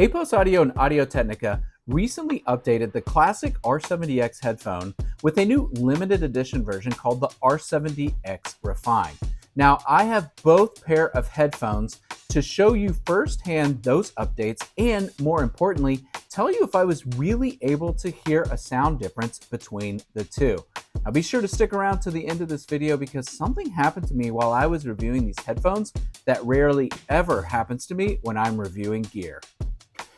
Apos Audio and Audio Technica recently updated the classic R70X headphone with a new limited edition version called the R70X Refine. Now, I have both pair of headphones to show you firsthand those updates and, more importantly, tell you if I was really able to hear a sound difference between the two. Now, be sure to stick around to the end of this video because something happened to me while I was reviewing these headphones that rarely ever happens to me when I'm reviewing gear.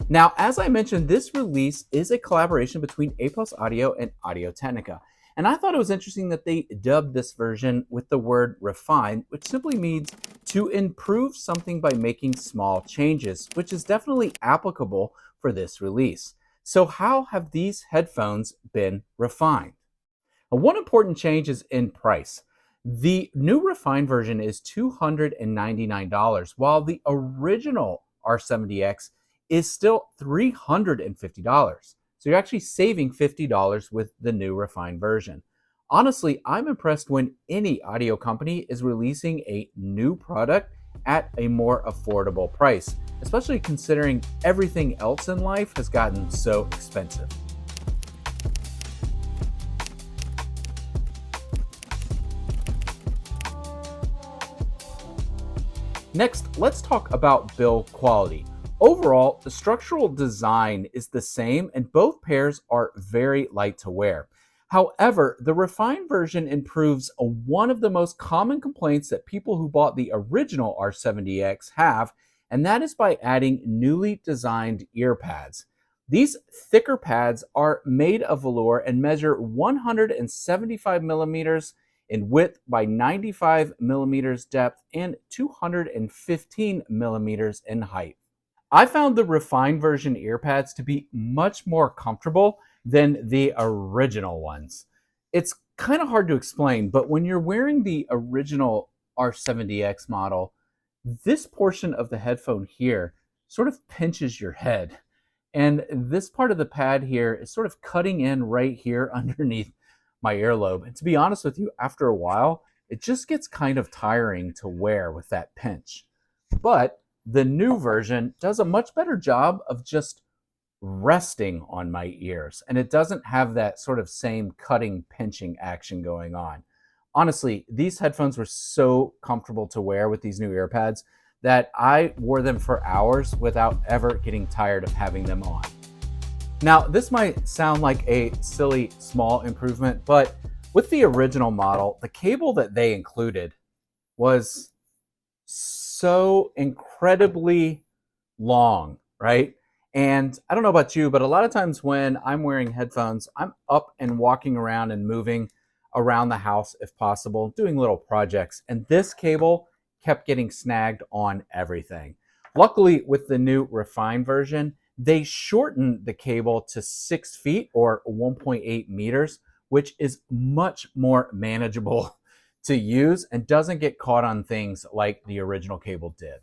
Now, as I mentioned, this release is a collaboration between Apos Audio and Audio Technica. And I thought it was interesting that they dubbed this version with the word refine, which simply means to improve something by making small changes, which is definitely applicable for this release. So how have these headphones been refined? Now, one important change is in price. The new refined version is $299, while the original R70X is still $350. So you're actually saving $50 with the new refined version. Honestly, I'm impressed when any audio company is releasing a new product at a more affordable price, especially considering everything else in life has gotten so expensive. Next, let's talk about build quality. Overall, the structural design is the same and both pairs are very light to wear. However, the refined version improves one of the most common complaints that people who bought the original R70X have, and that is by adding newly designed ear pads. These thicker pads are made of velour and measure 175 millimeters in width by 95 millimeters depth and 215 millimeters in height. I found the refined version ear pads to be much more comfortable than the original ones. It's kind of hard to explain, but when you're wearing the original R70X model, this portion of the headphone here sort of pinches your head. And this part of the pad here is sort of cutting in right here underneath my earlobe. And to be honest with you, after a while, it just gets kind of tiring to wear with that pinch. But the new version does a much better job of just resting on my ears, and it doesn't have that sort of same cutting, pinching action going on. Honestly, these headphones were so comfortable to wear with these new ear pads that I wore them for hours without ever getting tired of having them on. Now, this might sound like a silly small improvement, but with the original model, the cable that they included was so incredibly long, right? And I don't know about you, but a lot of times when I'm wearing headphones, I'm up and walking around and moving around the house if possible, doing little projects. And this cable kept getting snagged on everything. Luckily, with the new refined version, they shortened the cable to 6 feet or 1.8 meters, which is much more manageable to use and doesn't get caught on things like the original cable did.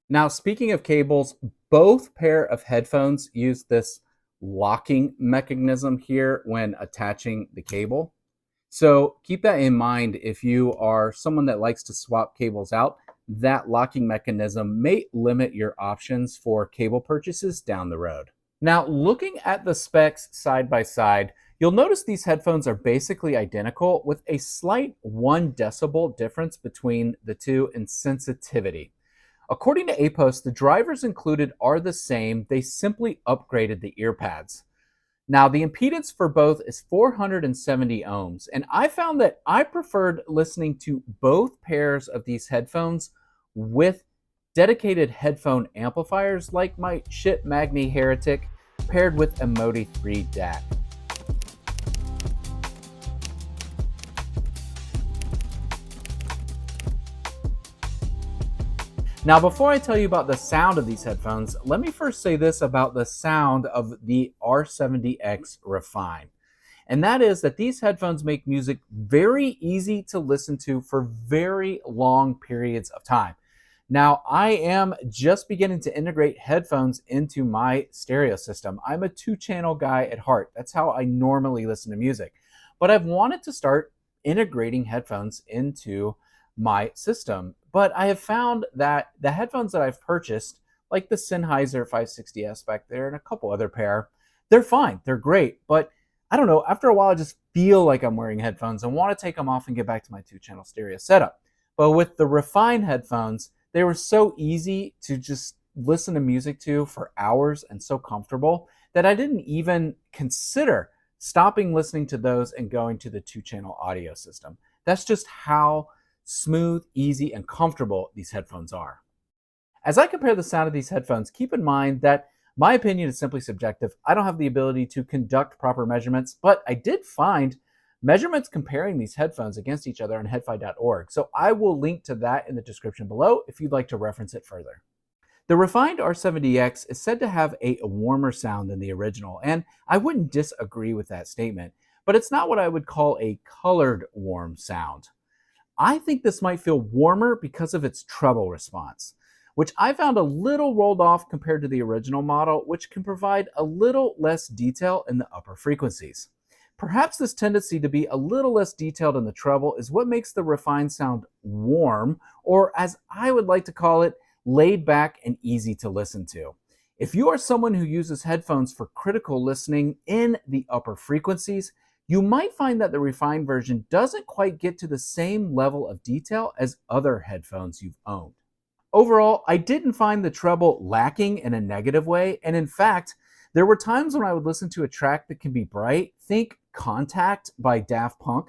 Now, speaking of cables, both pair of headphones use this locking mechanism here when attaching the cable. So keep that in mind if you are someone that likes to swap cables out. That locking mechanism may limit your options for cable purchases down the road. Now, looking at the specs side by side, you'll notice these headphones are basically identical with a slight 1 decibel difference between the two in sensitivity. According to Apos, the drivers included are the same, they simply upgraded the ear pads. Now, the impedance for both is 470 ohms, and I found that I preferred listening to both pairs of these headphones with dedicated headphone amplifiers like my Shit Magni Heretic paired with a Modi 3 DAC. Now, before I tell you about the sound of these headphones, let me first say this about the sound of the R70X Refine. And that is that these headphones make music very easy to listen to for very long periods of time. Now, I am just beginning to integrate headphones into my stereo system. I'm a 2-channel guy at heart. That's how I normally listen to music. But I've wanted to start integrating headphones into my system. But I have found that the headphones that I've purchased like the Sennheiser 560S back there and a couple other pair. They're fine, they're great, but I don't know, after a while I just feel like I'm wearing headphones and want to take them off and get back to my 2-channel stereo setup. But with the Refine headphones, they were so easy to just listen to music to for hours and so comfortable that I didn't even consider stopping listening to those and going to the 2-channel audio system. That's just how smooth, easy, and comfortable these headphones are. As I compare the sound of these headphones, keep in mind that my opinion is simply subjective. I don't have the ability to conduct proper measurements, but I did find measurements comparing these headphones against each other on headfi.org. So I will link to that in the description below if you'd like to reference it further. The refined R70X is said to have a warmer sound than the original, and I wouldn't disagree with that statement, but it's not what I would call a colored warm sound. I think this might feel warmer because of its treble response, which I found a little rolled off compared to the original model, which can provide a little less detail in the upper frequencies. Perhaps this tendency to be a little less detailed in the treble is what makes the refined sound warm, or as I would like to call it, laid back and easy to listen to. If you are someone who uses headphones for critical listening in the upper frequencies, you might find that the refined version doesn't quite get to the same level of detail as other headphones you've owned. Overall, I didn't find the treble lacking in a negative way, and in fact, there were times when I would listen to a track that can be bright, think Contact by Daft Punk,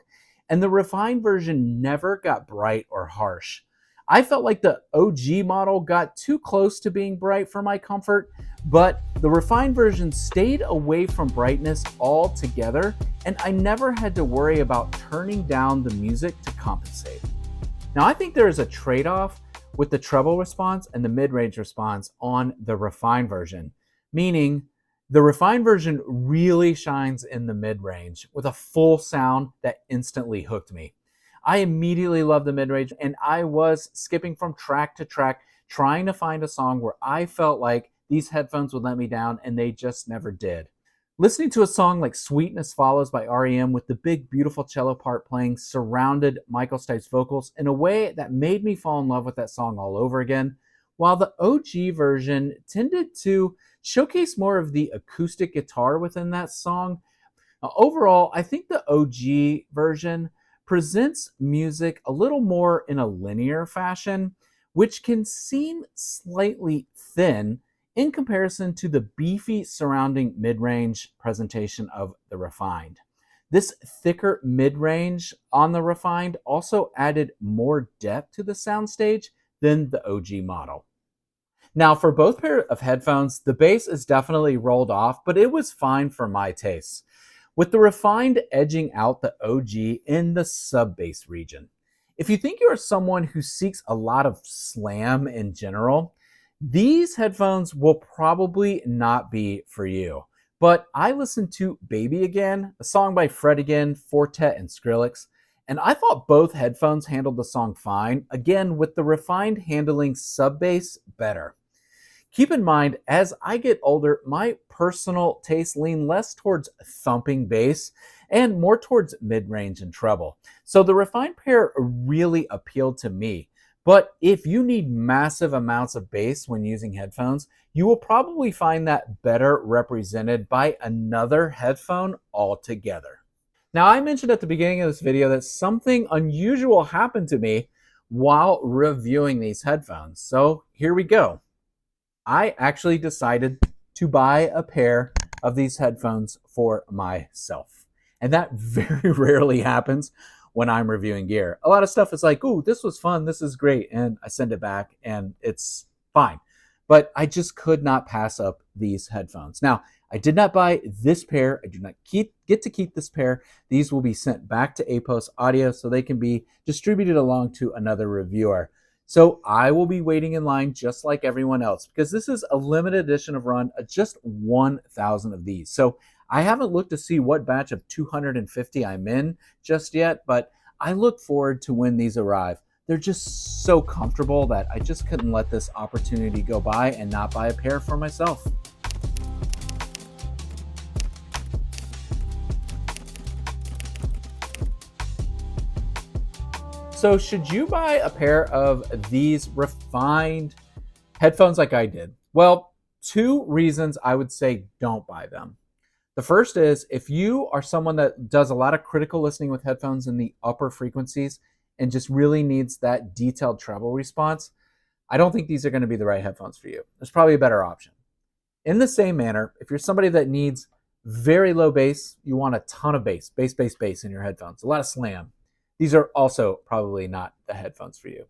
and the refined version never got bright or harsh. I felt like the OG model got too close to being bright for my comfort, but the refined version stayed away from brightness altogether, and I never had to worry about turning down the music to compensate. Now, I think there is a trade-off with the treble response and the mid-range response on the refined version, meaning the refined version really shines in the mid-range with a full sound that instantly hooked me. I immediately loved the mid-range, and I was skipping from track to track trying to find a song where I felt like these headphones would let me down, and they just never did. Listening to a song like Sweetness Follows by REM with the big beautiful cello part playing surrounded Michael Stipe's vocals in a way that made me fall in love with that song all over again, while the OG version tended to showcase more of the acoustic guitar within that song. Now, overall, I think the OG version presents music a little more in a linear fashion, which can seem slightly thin in comparison to the beefy surrounding mid-range presentation of the refined. This thicker mid-range on the refined also added more depth to the soundstage than the OG model. Now, for both pair of headphones, the bass is definitely rolled off, but it was fine for my tastes, with the refined edging out the OG in the sub-bass region. If you think you are someone who seeks a lot of slam in general, these headphones will probably not be for you. But I listened to Baby Again, a song by Fred Again, Fortet, and Skrillex, and I thought both headphones handled the song fine, again with the refined handling sub-bass better. Keep in mind, as I get older, my personal tastes lean less towards thumping bass and more towards mid-range and treble. So the refined pair really appealed to me. But if you need massive amounts of bass when using headphones, you will probably find that better represented by another headphone altogether. Now, I mentioned at the beginning of this video that something unusual happened to me while reviewing these headphones. So here we go. I actually decided to buy a pair of these headphones for myself. And that very rarely happens when I'm reviewing gear. A lot of stuff is like, ooh, this was fun, this is great, and I send it back and it's fine. But I just could not pass up these headphones. Now, I did not buy this pair. I do not get to keep this pair. These will be sent back to Apos Audio so they can be distributed along to another reviewer. So I will be waiting in line just like everyone else because this is a limited edition of run, just 1,000 of these. So I haven't looked to see what batch of 250 I'm in just yet, but I look forward to when these arrive. They're just so comfortable that I just couldn't let this opportunity go by and not buy a pair for myself. So should you buy a pair of these refined headphones like I did? Well, two reasons I would say don't buy them. The first is if you are someone that does a lot of critical listening with headphones in the upper frequencies and just really needs that detailed treble response, I don't think these are going to be the right headphones for you. There's probably a better option. In the same manner, if you're somebody that needs very low bass, you want a ton of bass, bass in your headphones, a lot of slam. These are also probably not the headphones for you.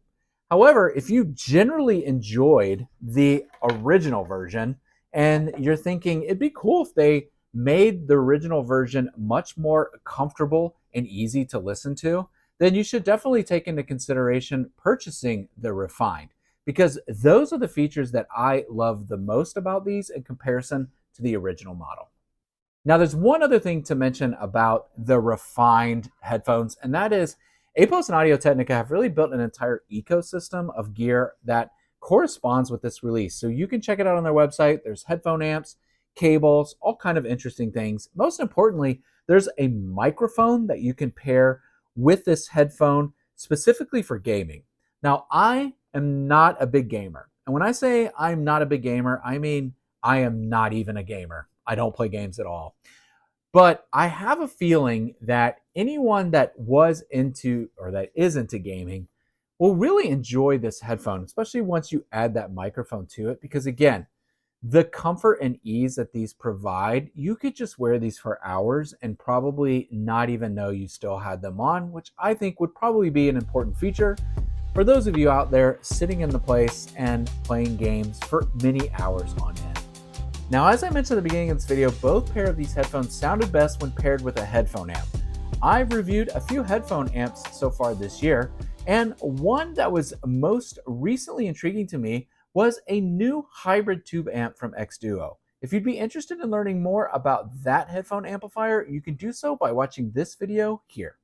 However, if you generally enjoyed the original version and you're thinking it'd be cool if they made the original version much more comfortable and easy to listen to, then you should definitely take into consideration purchasing the refined, because those are the features that I love the most about these in comparison to the original model. Now, there's one other thing to mention about the refined headphones, and that is Apos and Audio-Technica have really built an entire ecosystem of gear that corresponds with this release. So you can check it out on their website. There's headphone amps, cables, all kind of interesting things. Most importantly, there's a microphone that you can pair with this headphone specifically for gaming. Now, I am not a big gamer. And when I say I'm not a big gamer, I mean I am not even a gamer. I don't play games at all. But I have a feeling that anyone that was into or that is into gaming will really enjoy this headphone, especially once you add that microphone to it. Because again, the comfort and ease that these provide, you could just wear these for hours and probably not even know you still had them on, which I think would probably be an important feature for those of you out there sitting in the place and playing games for many hours on end. Now, as I mentioned at the beginning of this video, both pair of these headphones sounded best when paired with a headphone amp. I've reviewed a few headphone amps so far this year, and one that was most recently intriguing to me was a new hybrid tube amp from X-Duo. If you'd be interested in learning more about that headphone amplifier, you can do so by watching this video here.